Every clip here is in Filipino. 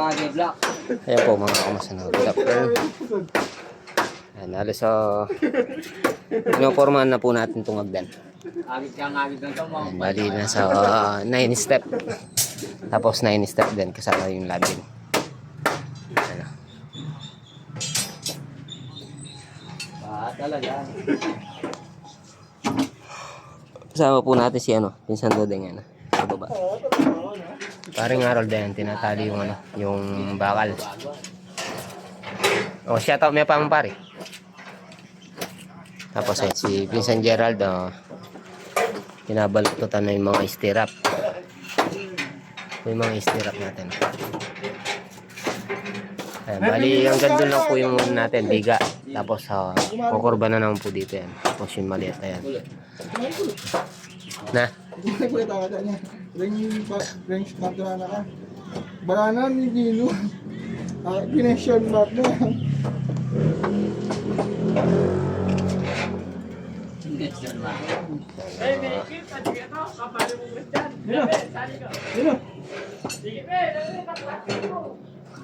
Ayan po mga kamasan. Good afternoon. Ayan, halos pinopormahan na po natin itong hagdan. Ayan, bali na sa 9 step. Tapos 9 step din kasama yung labin. Ayan. Talaga. Kasama po natin si Pinsan Dodeng sa baba. Paring Harold din, tinatali yung bakal. Oh, shoutout may pang pare. Tapos si Pinsan Gerald, kinabalutan na yung mga stirrup. Yung mga stirrup natin. Ayan, bali hanggang doon lang po yung natin, biga. Tapos kukurba na naman po dito yan. Tapos yung maliit na yan. Na? Range map na ka. Banana ni Dino. Connection map na.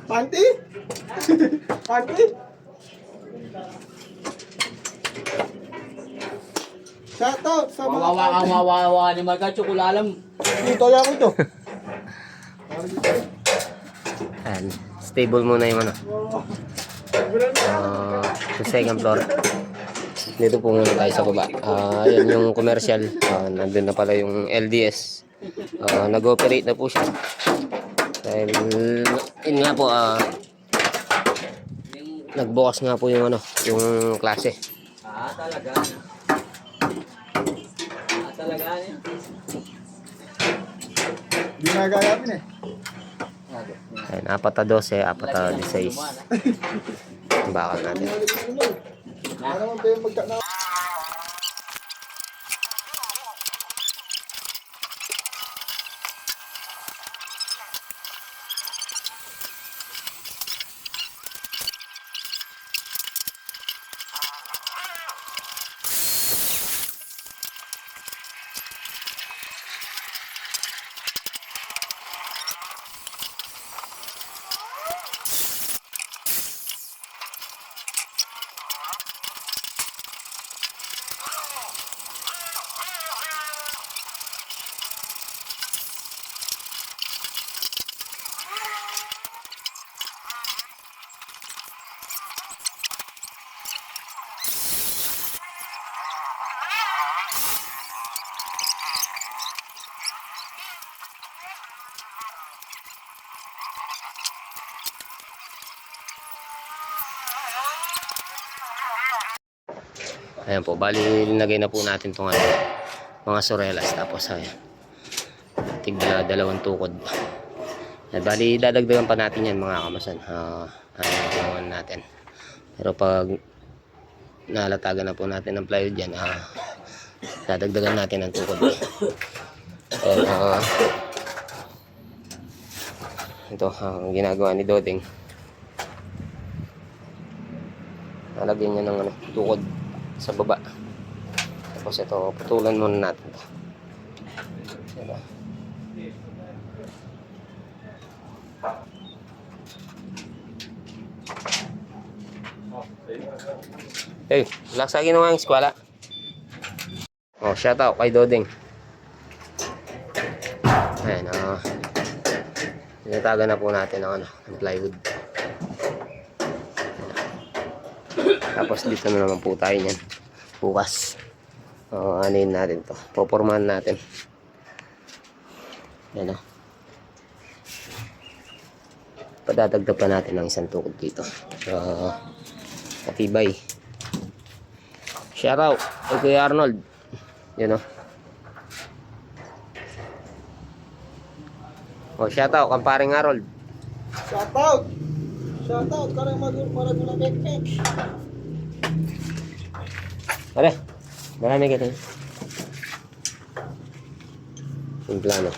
Panty? Panty? Shoutout sa mga Wawa ni Marga Chokulalam. dito lang ito. Ayan, stable muna yung sa second floor. Dito po muna tayo sa baba. Ayan yung commercial. Nandun na pala yung LDS. Nag-operate na po siya. Dahil yun nga po, nagbukas nga po yung yung klase. Talaga. Talaga niya. Di nagagapin eh. Ayan, 4-12, 4-16. Ang bakal natin. Ano naman ba yung magkana? Ayan po, bali linagay na po natin itong mga sorelas. Tapos ayan, tigla 2 tukod. Ayan, bali dadagdagan pa natin yan mga kamasan. Ayan natin. Pero pag nalatagan na po natin ng plywood yan, dadagdagan natin ng tukod. Ayan, ito ang ginagawa ni Dodeng. Nalagyan niya ng tukod sa baba. Tapos ito, putulan muna natin ito. Diba? Hey, laksagin naman ang eskwala. Oh, shout out kay Dodeng. Ayan, tinatagan na po natin ng plywood. Tapos dito na naman po tayo niyan bukas. Anin natin to, popormahan natin. Yan padadagdag pa natin ng isang tukod dito. Matibay. Shout out kay Kuya Arnold. Yan shout out kang paring Harold. Shoutout! Shoutout ka rin maragula pek-pek. Pare, marami ka tayo. Yung plano.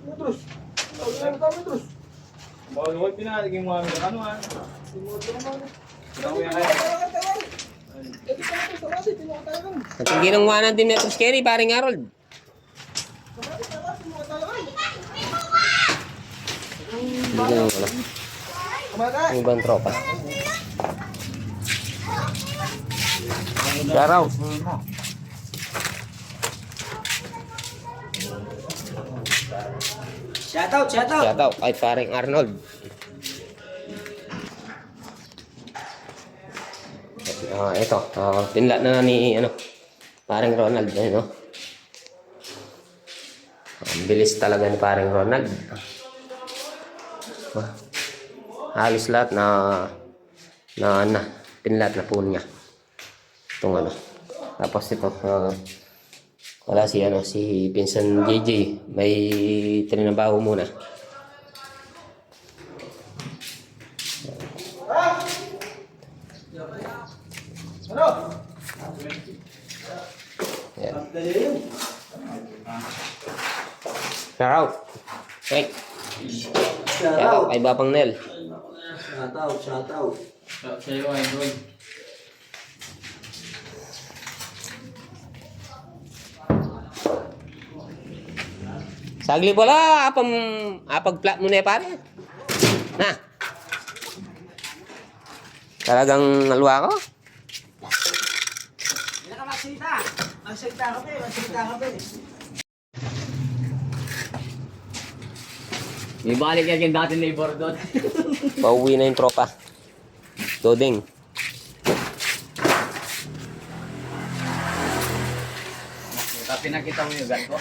Metros. Metros. Bawal pinaging mo ano At hindi nang 100 metros carry, paring Harold. Hindi yung ano, yung ibang tropa. Shoutout. Shoutout, shoutout. Shoutout kay paring Arnold. Ito, pinla na ni ano, paring Ronald, no? Ang bilis talaga ni paring Ronald. Halos lahat na pinlat na po niya. Itong ano. Tapos ito, wala si ano, si Pinsan JJ, may trinabaho muna. Ano? Yan. Shoutout. Okay. Shoutout kay Babang Nel. Shoutout, shoutout. Sa'yo, idol. Sagli pala, apag-flat mo na pare. Na. Talagang naluwa ko. Hindi ka magsita. Magsita ka pa eh. May balik yan yung dating neighbor doon. Pauwi na yung tropa. Doding. Tapi nakita mo yung gan ko.